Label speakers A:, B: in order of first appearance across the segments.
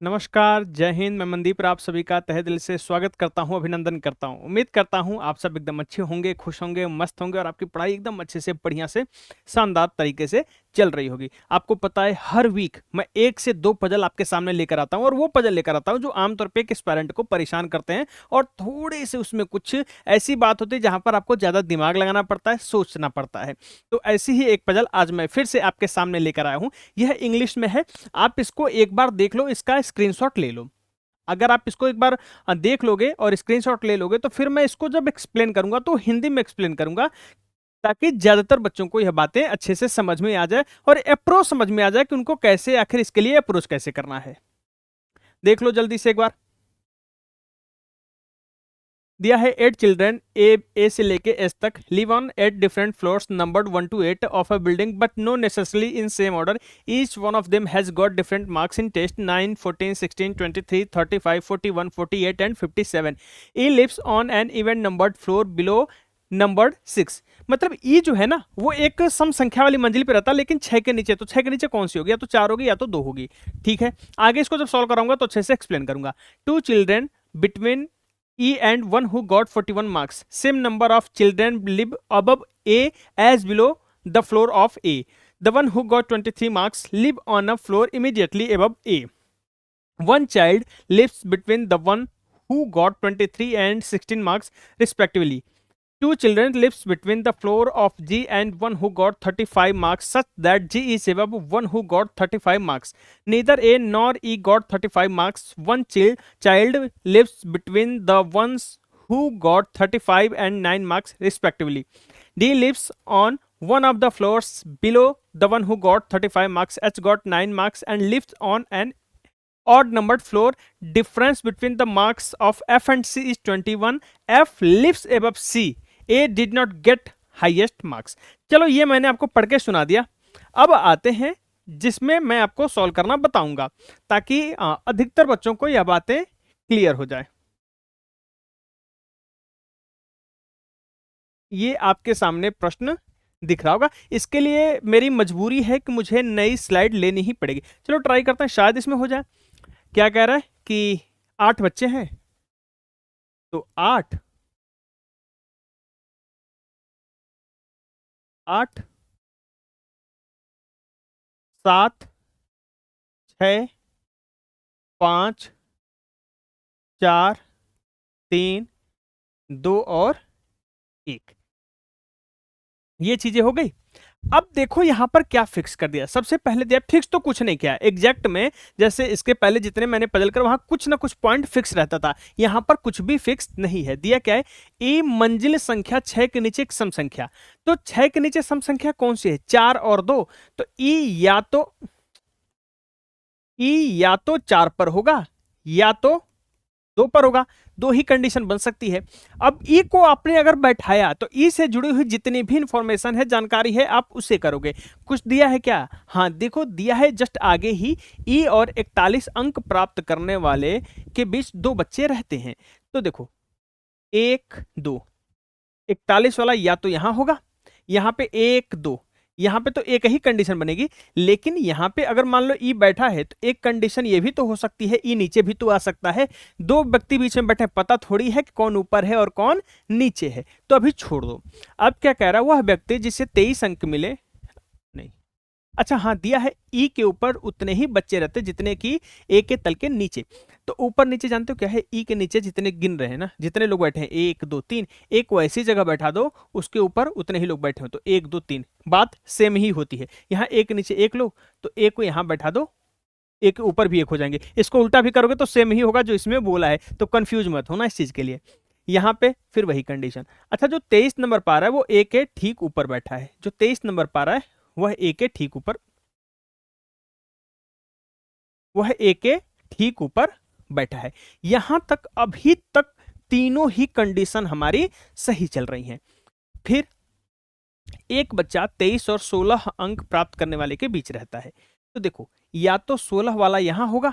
A: नमस्कार, जय हिंद। मैं मनदीप, आप सभी का तहे दिल से स्वागत करता हूं, अभिनंदन करता हूं। उम्मीद करता हूं आप सब एकदम अच्छे होंगे, खुश होंगे, मस्त होंगे और आपकी पढ़ाई एकदम अच्छे से, बढ़िया से, शानदार तरीके से चल रही होगी। आपको पता है, हर वीक मैं 1 से 2 पजल आपके सामने लेकर आता हूं और वो पजल लेकर आता हूं जो आमतौर पे किस पेरेंट को परेशान करते हैं और थोड़े से उसमें कुछ ऐसी बात होती है जहां पर आपको ज़्यादा दिमाग लगाना पड़ता है, सोचना पड़ता है। तो ऐसी ही एक पजल आज मैं फिर से आपके सामने लेकर आया हूं। यह इंग्लिश में है। आप इसको एक बार देख लो, इसका स्क्रीनशॉट ले लो। अगर आप इसको एक बार देख लोगे और स्क्रीनशॉट ले लोगे तो फिर मैं इसको जब एक्सप्लेन करूंगा तो हिंदी में एक्सप्लेन करूंगा, ताकि ज्यादातर बच्चों को यह बातें अच्छे से समझ में आ जाए और अप्रोच समझ में आ जाए कि उनको कैसे, आखिर इसके लिए अप्रोच कैसे करना है। देख लो जल्दी से एक बार। दिया है 8 चिल्ड्रेन ए से लेके एस तक live on 8 different floors numbered 1 to 8 of a building but no necessarily in same order. Each one of them has got different marks in test 9, 14, 16, 23, 35, 41, 48 and 57। E lives on an even numbered floor below numbered 6। मतलब ई जो है ना, वो एक सम संख्या वाली मंजिल पे रहता है, लेकिन 6 के नीचे। तो 6 के नीचे कौन सी होगी? या तो 4 होगी या तो 2 होगी। ठीक है, आगे इसको जब सॉल्व कराऊंगा तो अच्छे से एक्सप्लेन करूंगा। 2 children between E and one who got 41 marks. Same number of children live above A as below the floor of A. The one who got 23 marks live on a floor immediately above A. One child lives between the one who got 23 and 16 marks respectively. Two children lives between the floor of G and one who got 35 marks such that G is above one who got 35 marks. Neither A nor E got 35 marks. One child lives between the ones who got 35 and 9 marks respectively. D lives on one of the floors below the one who got 35 marks. H got 9 marks and lives on an odd numbered floor. Difference between the marks of F and C is 21. F lives above C. A did not gate highest marks. चलो, ये मैंने आपको पढ़ के सुना दिया। अब आते हैं जिसमें मैं आपको सॉल्व करना बताऊंगा, ताकि अधिकतर बच्चों को यह बातें क्लियर हो जाए। ये आपके सामने प्रश्न दिख रहा होगा। इसके लिए मेरी मजबूरी है कि मुझे नई स्लाइड लेनी ही पड़ेगी। चलो ट्राई करते हैं, शायद इसमें हो जाए। क्या कह रहा है कि 8 बच्चे हैं, तो 8 8 7 6 5 4 3 2 और 1। ये चीजें हो गई। अब देखो यहां पर क्या फिक्स कर दिया। सबसे पहले दिया, फिक्स तो कुछ नहीं किया एग्जैक्ट में। जैसे इसके पहले जितने मैंने पजल कर, वहां कुछ ना कुछ पॉइंट फिक्स रहता था। यहां पर कुछ भी फिक्स नहीं है। दिया क्या है? ई मंजिल संख्या 6 के नीचे एक सम संख्या। तो 6 के नीचे सम संख्या कौन सी है? 4 और 2। तो ई या तो 4 पर होगा या तो 2 पर होगा। 2 ही कंडीशन बन सकती है। अब ई को आपने अगर बैठाया तो ई से जुड़ी हुई जितनी भी इंफॉर्मेशन है, जानकारी है, आप उसे करोगे। कुछ दिया है क्या? हाँ देखो, दिया है जस्ट आगे ही। ई और 41 अंक प्राप्त करने वाले के बीच 2 बच्चे रहते हैं। तो देखो 1 2, 41 वाला या तो यहां होगा, यहां पे 1 2, यहां पे तो एक ही कंडीशन बनेगी। लेकिन यहां पे अगर मान लो ई बैठा है तो एक कंडीशन ये भी तो हो सकती है, ई नीचे भी तो आ सकता है। 2 व्यक्ति बीच में बैठे, पता थोड़ी है कि कौन ऊपर है और कौन नीचे है। तो अभी छोड़ दो। अब क्या कह रहा है? वह व्यक्ति जिसे 23 अंक मिले, नहीं, अच्छा हाँ, दिया है ई के ऊपर उतने ही बच्चे रहते जितने कि ए के तल के नीचे। तो ऊपर नीचे जानते हो क्या है? ई के नीचे जितने गिन रहे हैं ना, जितने लोग बैठे हैं, 1 2 3, एक को ऐसी जगह बैठा दो उसके ऊपर उतने ही लोग बैठे हो, तो 1 2 3 बात सेम ही होती है। यहाँ एक के नीचे एक लो तो एक को यहाँ बैठा दो, एक के ऊपर भी एक हो जाएंगे। इसको उल्टा भी करोगे तो सेम ही होगा जो इसमें बोला है। तो कंफ्यूज मत होना इस चीज के लिए। यहाँ पे फिर वही कंडीशन। अच्छा, जो 23 नंबर पा रहा है वो ए के ठीक ऊपर बैठा है। जो 23 नंबर पा रहा है वह ए के ठीक ऊपर, वह ए के ठीक ऊपर बैठा है। यहां तक अभी तक तीनों ही कंडीशन हमारी सही चल रही हैं। फिर एक बच्चा 23 और 16 अंक प्राप्त करने वाले के बीच रहता है। तो देखो, या तो 16 वाला यहां होगा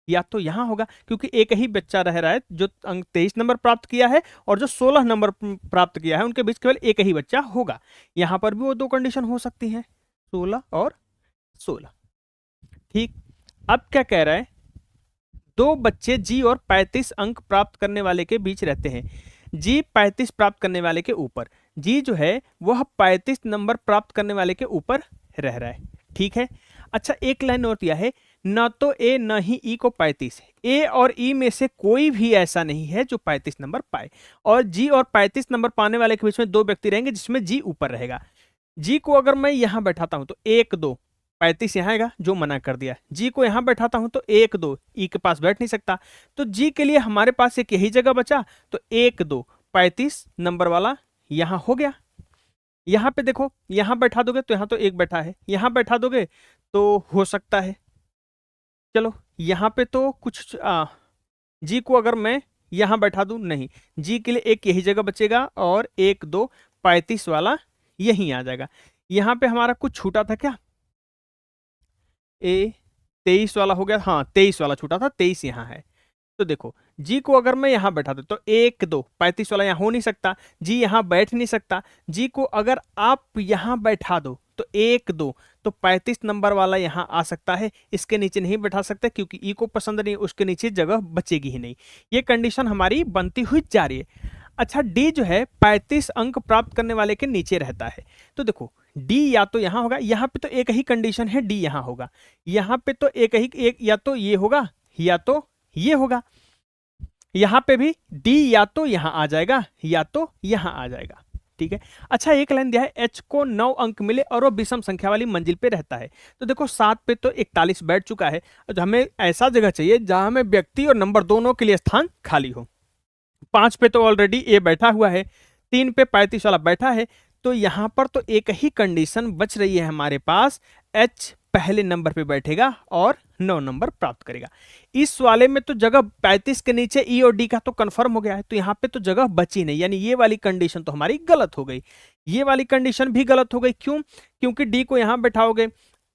A: या तो यहां होगा, क्योंकि एक ही बच्चा रह रहा है जो अंक 23 नंबर प्राप्त किया है और जो 16 नंबर प्राप्त किया है, उनके बीच केवल एक ही बच्चा होगा। यहां पर भी वो 2 कंडीशन हो सकती हैं, 16 और 16। ठीक। अब क्या कह रहा है? दो बच्चे जी और 35 अंक प्राप्त करने वाले के बीच रहते हैं। जी 35 प्राप्त करने वाले के ऊपर, जी जो है वह 35 नंबर प्राप्त करने वाले के ऊपर रह रहा है। ठीक है। अच्छा, एक लाइन और दिया है, न तो ए न ही ई को 35, ए और ई में से कोई भी ऐसा नहीं है जो 35 नंबर पाए, और जी और 35 नंबर पाने वाले के बीच में दो व्यक्ति रहेंगे जिसमें जी ऊपर रहेगा। जी को अगर मैं यहां बैठाता हूं तो 1 2 35 यहां आएगा जो मना कर दिया। जी को यहां बैठाता हूं तो 1 2, ई के पास बैठ नहीं सकता, तो जी के लिए हमारे पास एक यही जगह बचा, तो 1 2 35 नंबर वाला यहां हो गया। यहां पे देखो, यहां बैठा दोगे तो यहां तो एक बैठा है, यहां बैठा दोगे तो हो सकता है, चलो यहां पे तो कुछ जी को अगर मैं यहां बैठा दूं, नहीं, जी के लिए एक यही जगह बचेगा और 1 2 35 वाला यहीं आ जाएगा। यहां पे हमारा कुछ छूटा था क्या, ए 23 वाला हो गया, हाँ 23 वाला छूटा था, 23 यहां है। तो देखो जी को अगर मैं यहां बैठा दूं तो 1 2 35 वाला यहां हो नहीं सकता, जी यहां बैठ नहीं सकता। जी को अगर आप यहां बैठा दो तो 1 2 तो 35 नंबर वाला यहां आ सकता है, इसके नीचे नहीं बैठा सकता क्योंकि ई को पसंद नहीं, उसके नीचे जगह बचेगी ही नहीं। ये कंडीशन हमारी बनती हुई जा रही है। अच्छा, डी जो है 35 अंक प्राप्त करने वाले के नीचे रहता है, तो देखो डी या तो यहां होगा, यहां पे तो एक ही कंडीशन है, डी यहां होगा, यहां पे तो एक ही एक, या तो ये होगा या तो ये होगा, यहां पे भी डी या तो यहां आ जाएगा या तो यहां आ जाएगा। ठीक है। अच्छा, एक लाइन दिया है, एच को 9 अंक मिले और वो विषम संख्या वाली मंजिल पे रहता है। तो देखो 7 पे तो 41 बैठ चुका है, तो हमें ऐसा जगह चाहिए जहां हमें व्यक्ति और नंबर दोनों के लिए स्थान खाली हो। 5 पे तो ऑलरेडी ए बैठा हुआ है, 3 पे 35 वाला बैठा है, तो यहां पर तो एक ही कंडीशन बच रही है हमारे पास, एच पहले नंबर पे बैठेगा और 9 नंबर प्राप्त करेगा। इस वाले में तो जगह 35 के नीचे ई और डी का तो कंफर्म हो गया है, तो यहां पे तो जगह बची नहीं, यानी ये वाली कंडीशन तो हमारी गलत हो गई। ये वाली कंडीशन भी गलत हो गई, क्यों? क्योंकि डी को यहां बैठाओगे,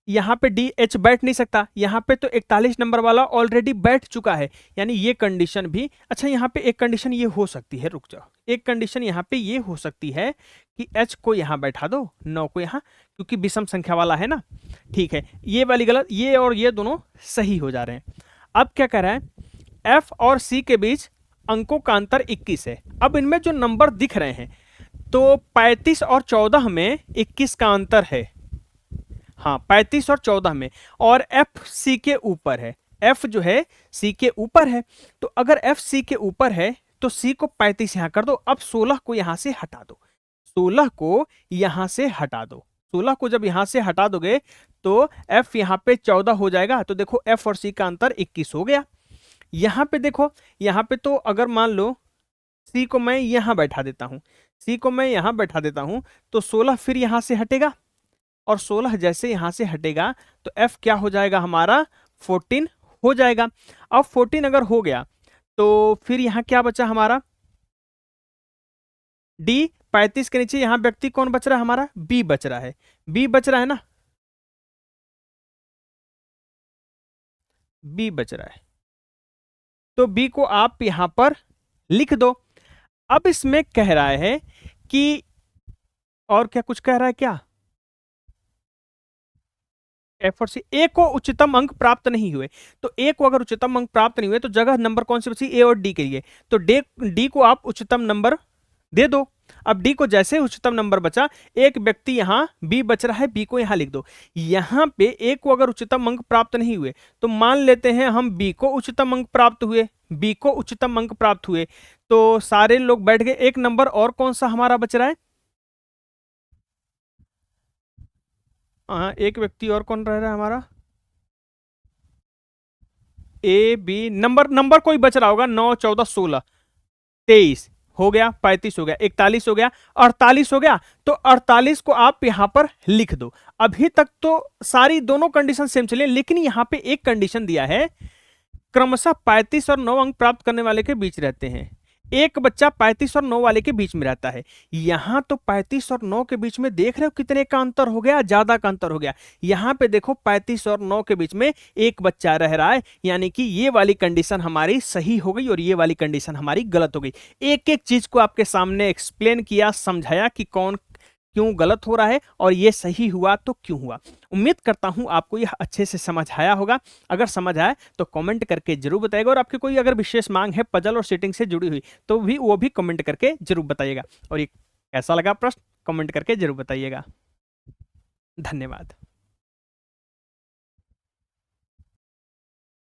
A: यहाँ पे डी एच बैठ नहीं सकता, यहाँ पे तो 41 नंबर वाला ऑलरेडी बैठ चुका है, यानी ये कंडीशन भी। अच्छा, यहाँ पे एक कंडीशन ये हो सकती है, रुक जाओ, एक कंडीशन यहाँ पे ये हो सकती है कि एच को यहाँ बैठा दो, 9 को यहाँ, क्योंकि विषम संख्या वाला है ना। ठीक है, ये वाली गलत, ये और ये दोनों सही हो जा रहे हैं। अब क्या कह रहा है, एफ और सी के बीच अंकों का अंतर 21 है। अब इनमें जो नंबर दिख रहे हैं, तो 35 और 14 में 21 का अंतर है, हाँ 35 और 14 में, और एफ सी के ऊपर है, एफ जो है सी के ऊपर है, तो अगर एफ सी के ऊपर है तो सी को 35 यहां कर दो। अब 16 को यहां से हटा दो, 16 को यहां से हटा दो, 16 को जब यहां से हटा दोगे तो एफ यहां पे 14 हो जाएगा, तो देखो एफ और सी का अंतर 21 हो गया। यहां पे देखो, यहां पे तो अगर मान लो सी को मैं यहां बैठा देता हूं, सी को मैं यहां बैठा देता हूं, तो 16 फिर यहां से हटेगा, और 16 जैसे यहां से हटेगा तो f क्या हो जाएगा हमारा, 14 हो जाएगा। अब 14 अगर हो गया तो फिर यहां क्या बचा हमारा, d 35 के नीचे यहां व्यक्ति कौन बच रहा है हमारा, b बच रहा है, b बच रहा है ना, b बच रहा है, तो b को आप यहां पर लिख दो। अब इसमें कह रहा है कि, और क्या कुछ कह रहा है क्या, एफ और सी, ए को उच्चतम अंक प्राप्त नहीं हुए, तो ए को अगर उच्चतम अंक प्राप्त नहीं हुए तो जगह नंबर कौन सी बची, ए और डी के लिए, तो डी को आप उच्चतम नंबर दे दो। अब डी को जैसे उच्चतम नंबर बचा, एक व्यक्ति यहां बी बच रहा है, बी को यहां लिख दो। यहां पे ए को अगर उच्चतम अंक प्राप्त नहीं हुए तो मान लेते हैं हम बी को उच्चतम अंक प्राप्त हुए, बी को उच्चतम अंक प्राप्त हुए, तो सारे लोग बैठ गए। एक नंबर और कौन सा हमारा बच रहा है, एक व्यक्ति और कौन रह रहा है हमारा, ए बी, नंबर नंबर कोई बच रहा होगा, 9 14 16 23 हो गया, 35 हो गया, 41 हो गया, 48 हो गया, तो 48 को आप यहां पर लिख दो। अभी तक तो सारी दोनों कंडीशन सेम चले, लेकिन यहां पे एक कंडीशन दिया है, क्रमशः 35 और 9 अंक प्राप्त करने वाले के बीच रहते हैं। एक बच्चा 35 और 9 वाले के बीच में रहता है, यहां तो 35 और 9 के बीच में देख रहे हो कितने का अंतर हो गया, ज्यादा का अंतर हो गया। यहां पे देखो 35 और 9 के बीच में एक बच्चा रह रहा है, यानी कि ये वाली कंडीशन हमारी सही हो गई और ये वाली कंडीशन हमारी गलत हो गई। एक एक चीज को आपके सामने एक्सप्लेन किया, समझाया कि कौन क्यों गलत हो रहा है और ये सही हुआ तो क्यों हुआ। उम्मीद करता हूं आपको यह अच्छे से समझ आया होगा। अगर समझ आए तो कमेंट करके जरूर बताइएगा, और आपकी कोई अगर विशेष मांग है पजल और सेटिंग से जुड़ी हुई तो भी वो भी कमेंट करके जरूर बताइएगा। और ये कैसा लगा प्रश्न कमेंट करके जरूर बताइएगा। धन्यवाद।